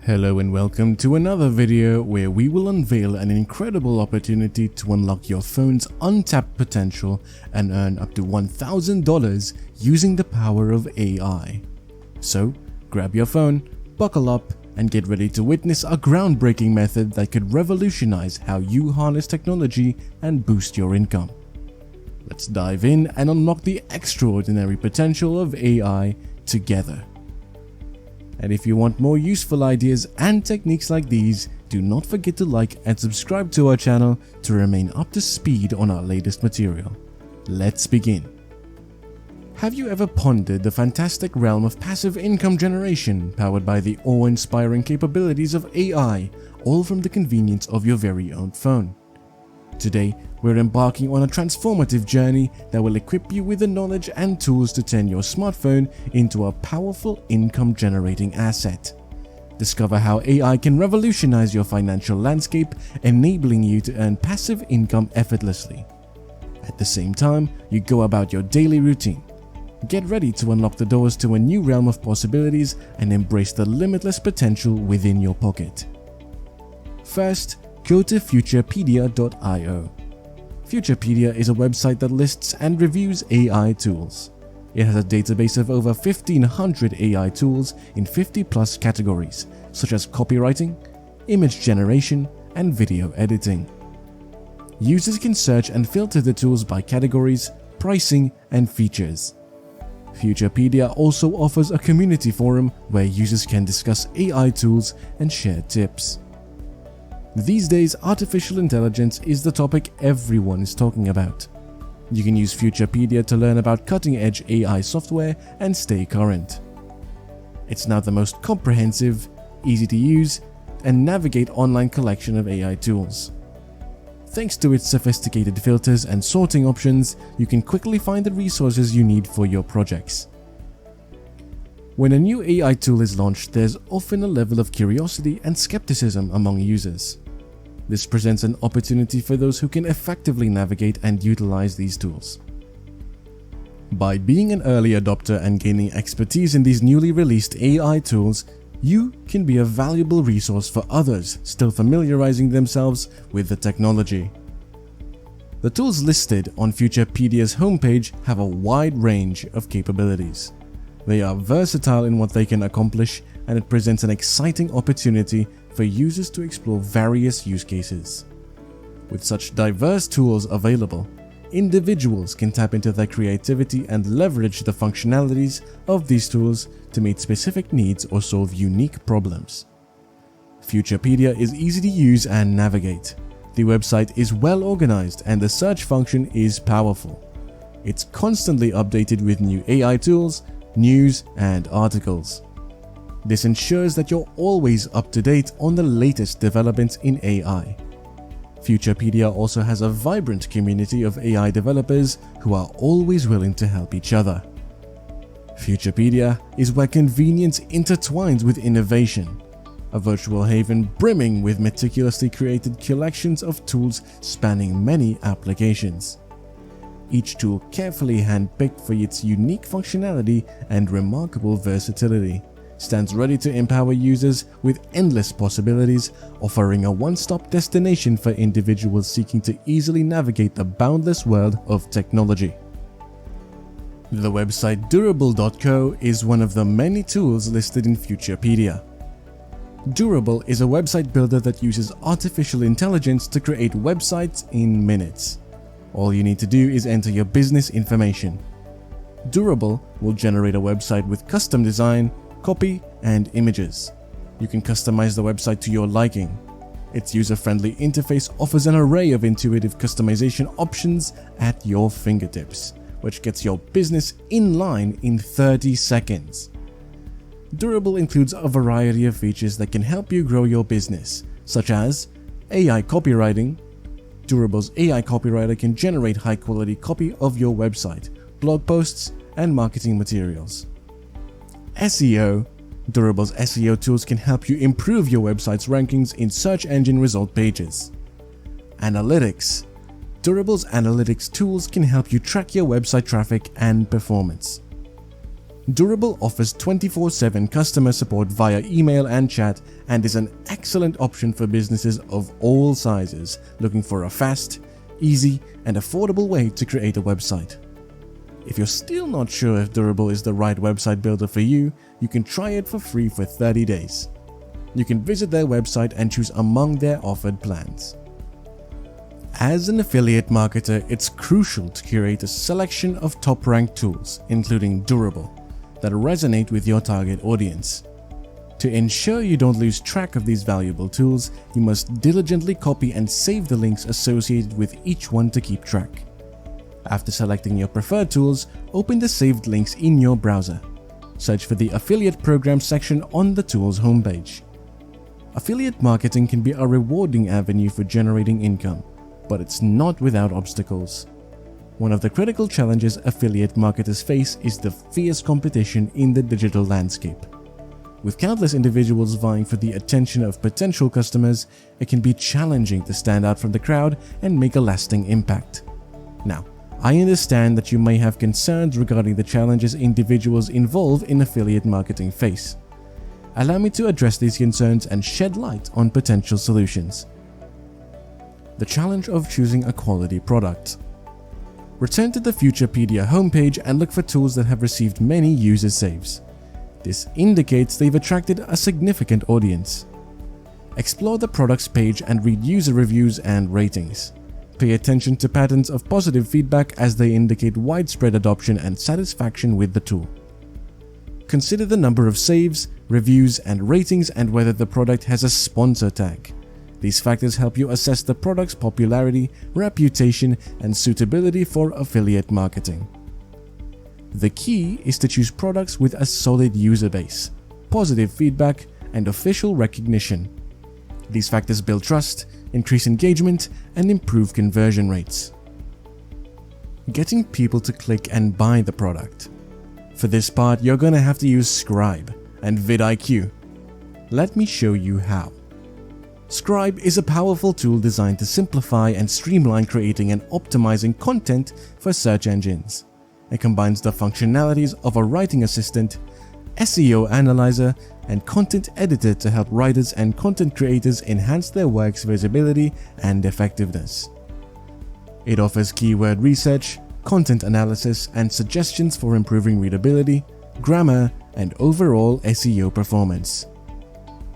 Hello and welcome to another video where we will unveil an incredible opportunity to unlock your phone's untapped potential and earn up to $1,000 using the power of AI. So, grab your phone, buckle up, and get ready to witness a groundbreaking method that could revolutionize how you harness technology and boost your income. Let's dive in and unlock the extraordinary potential of AI together. And if you want more useful ideas and techniques like these, do not forget to like and subscribe to our channel to remain up to speed on our latest material. Let's begin. Have you ever pondered the fantastic realm of passive income generation powered by the awe-inspiring capabilities of AI, all from the convenience of your very own phone? Today, we're embarking on a transformative journey that will equip you with the knowledge and tools to turn your smartphone into a powerful income-generating asset. Discover how AI can revolutionize your financial landscape, enabling you to earn passive income effortlessly. At the same time, you go about your daily routine. Get ready to unlock the doors to a new realm of possibilities and embrace the limitless potential within your pocket. First, go to Futurepedia.io. Futurepedia is a website that lists and reviews AI tools. It has a database of over 1,500 AI tools in 50+ categories, such as copywriting, image generation, and video editing. Users can search and filter the tools by categories, pricing, and features. Futurepedia also offers a community forum where users can discuss AI tools and share tips. These days, artificial intelligence is the topic everyone is talking about. You can use Futurepedia to learn about cutting-edge AI software and stay current. It's now the most comprehensive, easy to use, and navigate online collection of AI tools. Thanks to its sophisticated filters and sorting options, you can quickly find the resources you need for your projects. When a new AI tool is launched, there's often a level of curiosity and skepticism among users. This presents an opportunity for those who can effectively navigate and utilize these tools. By being an early adopter and gaining expertise in these newly released AI tools, you can be a valuable resource for others still familiarizing themselves with the technology. The tools listed on Futurepedia's homepage have a wide range of capabilities. They are versatile in what they can accomplish, and it presents an exciting opportunity for users to explore various use cases. With such diverse tools available, individuals can tap into their creativity and leverage the functionalities of these tools to meet specific needs or solve unique problems. Futurepedia is easy to use and navigate. The website is well organized and the search function is powerful. It's constantly updated with new AI tools, news, and articles. This ensures that you're always up to date on the latest developments in AI. Futurepedia also has a vibrant community of AI developers who are always willing to help each other. Futurepedia is where convenience intertwines with innovation, a virtual haven brimming with meticulously created collections of tools spanning many applications. Each tool carefully handpicked for its unique functionality and remarkable versatility stands ready to empower users with endless possibilities, offering a one-stop destination for individuals seeking to easily navigate the boundless world of technology. The website Durable.co is one of the many tools listed in Futurepedia. Durable is a website builder that uses artificial intelligence to create websites in minutes. All you need to do is enter your business information. Durable will generate a website with custom design, copy, and images. You can customize the website to your liking. Its user-friendly interface offers an array of intuitive customization options at your fingertips, which gets your business in line in 30 seconds. Durable includes a variety of features that can help you grow your business, such as AI copywriting. Durable's AI copywriter can generate high-quality copy of your website, blog posts, and marketing materials. SEO. Durable's SEO tools can help you improve your website's rankings in search engine result pages. Analytics. Durable's analytics tools can help you track your website traffic and performance. Durable offers 24/7 customer support via email and chat and is an excellent option for businesses of all sizes looking for a fast, easy, and affordable way to create a website. If you're still not sure if Durable is the right website builder for you, you can try it for free for 30 days. You can visit their website and choose among their offered plans. As an affiliate marketer, it's crucial to curate a selection of top-ranked tools, including Durable, that resonate with your target audience. To ensure you don't lose track of these valuable tools, you must diligently copy and save the links associated with each one to keep track. After selecting your preferred tools, open the saved links in your browser. Search for the Affiliate Program section on the tool's homepage. Affiliate marketing can be a rewarding avenue for generating income, but it's not without obstacles. One of the critical challenges affiliate marketers face is the fierce competition in the digital landscape. With countless individuals vying for the attention of potential customers, it can be challenging to stand out from the crowd and make a lasting impact. Now, I understand that you may have concerns regarding the challenges individuals involved in affiliate marketing face. Allow me to address these concerns and shed light on potential solutions. The challenge of choosing a quality product. Return to the Futurepedia homepage and look for tools that have received many user saves. This indicates they've attracted a significant audience. Explore the products page and read user reviews and ratings. Pay attention to patterns of positive feedback as they indicate widespread adoption and satisfaction with the tool. Consider the number of saves, reviews, and ratings and whether the product has a sponsor tag. These factors help you assess the product's popularity, reputation, and suitability for affiliate marketing. The key is to choose products with a solid user base, positive feedback, and official recognition. These factors build trust, increase engagement, and improve conversion rates. Getting people to click and buy the product. For this part, you're gonna have to use Scribe and vidIQ. Let me show you how. Scribe is a powerful tool designed to simplify and streamline creating and optimizing content for search engines. It combines the functionalities of a writing assistant, SEO analyzer, and content editor to help writers and content creators enhance their work's visibility and effectiveness. It offers keyword research, content analysis, and suggestions for improving readability, grammar, and overall SEO performance.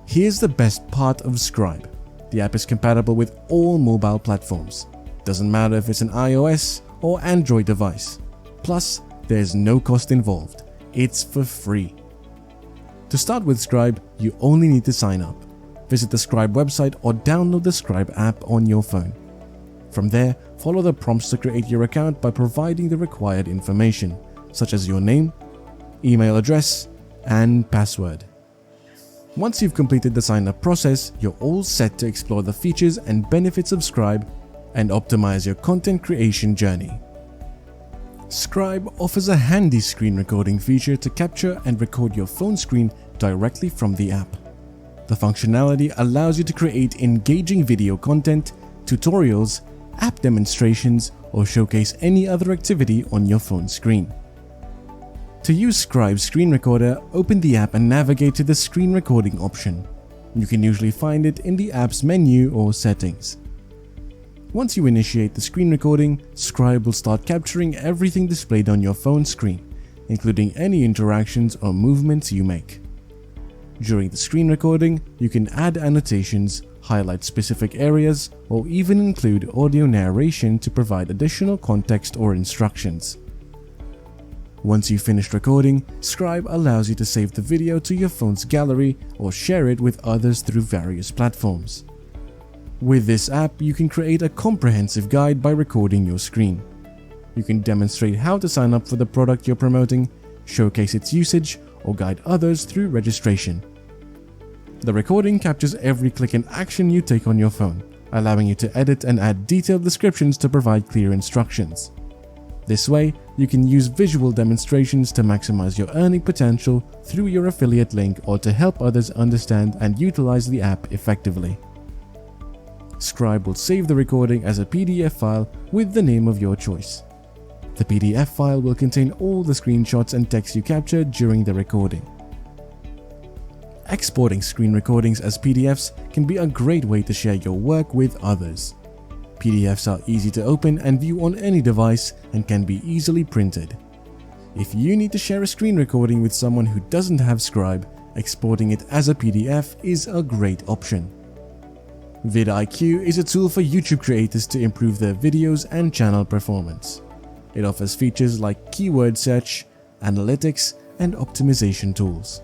Here's the best part of Scribe. The app is compatible with all mobile platforms. Doesn't matter if it's an iOS or Android device. Plus, there's no cost involved. It's for free. To start with Scribe, you only need to sign up. Visit the Scribe website or download the Scribe app on your phone. From there, follow the prompts to create your account by providing the required information, such as your name, email address, and password. Once you've completed the sign-up process, you're all set to explore the features and benefits of Scribe and optimize your content creation journey. Scribe offers a handy screen recording feature to capture and record your phone screen directly from the app. The functionality allows you to create engaging video content, tutorials, app demonstrations, or showcase any other activity on your phone screen. To use Scribe's screen recorder, open the app and navigate to the screen recording option. You can usually find it in the app's menu or settings. Once you initiate the screen recording, Scribe will start capturing everything displayed on your phone screen, including any interactions or movements you make. During the screen recording, you can add annotations, highlight specific areas, or even include audio narration to provide additional context or instructions. Once you've finished recording, Scribe allows you to save the video to your phone's gallery or share it with others through various platforms. With this app, you can create a comprehensive guide by recording your screen. You can demonstrate how to sign up for the product you're promoting, showcase its usage, or guide others through registration. The recording captures every click and action you take on your phone, allowing you to edit and add detailed descriptions to provide clear instructions. This way, you can use visual demonstrations to maximize your earning potential through your affiliate link or to help others understand and utilize the app effectively. Scribe will save the recording as a PDF file with the name of your choice. The PDF file will contain all the screenshots and text you captured during the recording. Exporting screen recordings as PDFs can be a great way to share your work with others. PDFs are easy to open and view on any device and can be easily printed. If you need to share a screen recording with someone who doesn't have Scribe, exporting it as a PDF is a great option. vidIQ is a tool for YouTube creators to improve their videos and channel performance. It offers features like keyword search, analytics, and optimization tools.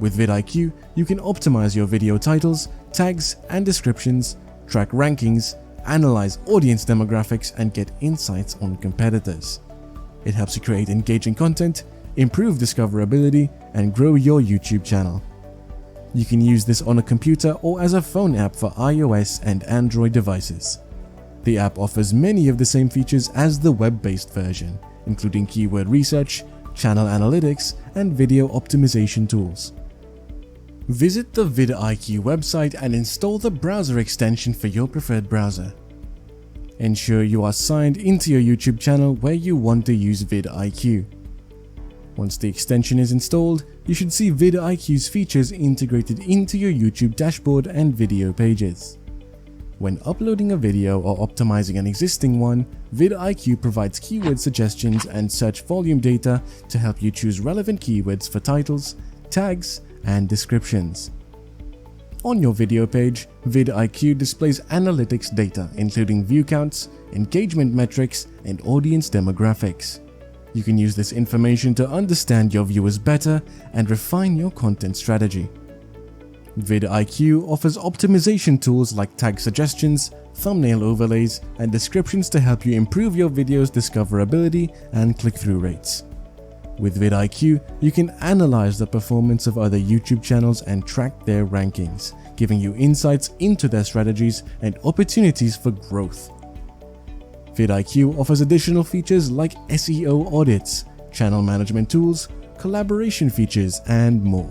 With vidIQ, you can optimize your video titles, tags, and descriptions, track rankings, analyze audience demographics, and get insights on competitors. It helps you create engaging content, improve discoverability, and grow your YouTube channel. You can use this on a computer or as a phone app for iOS and Android devices. The app offers many of the same features as the web-based version, including keyword research, channel analytics, and video optimization tools. Visit the vidIQ website and install the browser extension for your preferred browser. Ensure you are signed into your YouTube channel where you want to use vidIQ. Once the extension is installed, you should see vidIQ's features integrated into your YouTube dashboard and video pages. When uploading a video or optimizing an existing one, vidIQ provides keyword suggestions and search volume data to help you choose relevant keywords for titles, tags, and descriptions. On your video page, vidIQ displays analytics data including view counts, engagement metrics, and audience demographics. You can use this information to understand your viewers better and refine your content strategy. vidIQ offers optimization tools like tag suggestions, thumbnail overlays, and descriptions to help you improve your video's discoverability and click-through rates. With vidIQ, you can analyze the performance of other YouTube channels and track their rankings, giving you insights into their strategies and opportunities for growth. vidIQ offers additional features like SEO audits, channel management tools, collaboration features, and more.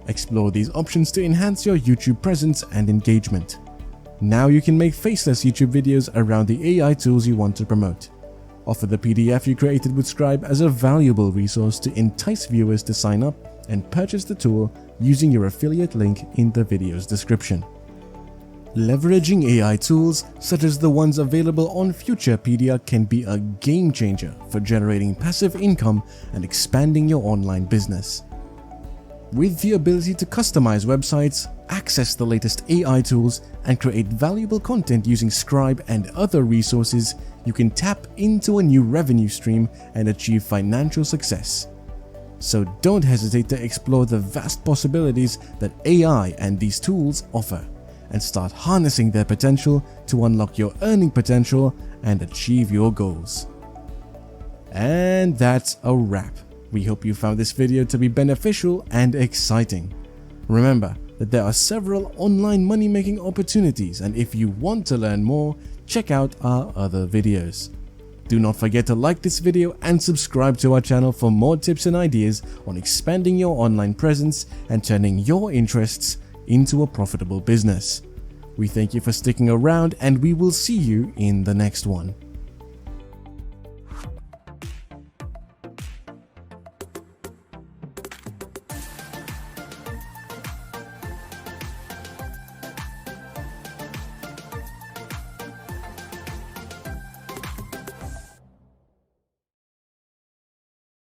Explore these options to enhance your YouTube presence and engagement. Now you can make faceless YouTube videos around the AI tools you want to promote. Offer the PDF you created with Scribe as a valuable resource to entice viewers to sign up and purchase the tool using your affiliate link in the video's description. Leveraging AI tools such as the ones available on Futurepedia can be a game changer for generating passive income and expanding your online business. With the ability to customize websites, access the latest AI tools, and create valuable content using Scribe and other resources, you can tap into a new revenue stream and achieve financial success. So don't hesitate to explore the vast possibilities that AI and these tools offer, and start harnessing their potential to unlock your earning potential and achieve your goals. And that's a wrap. We hope you found this video to be beneficial and exciting. Remember that there are several online money-making opportunities, and if you want to learn more, check out our other videos. Do not forget to like this video and subscribe to our channel for more tips and ideas on expanding your online presence and turning your interests into a profitable business. We thank you for sticking around, and we will see you in the next one.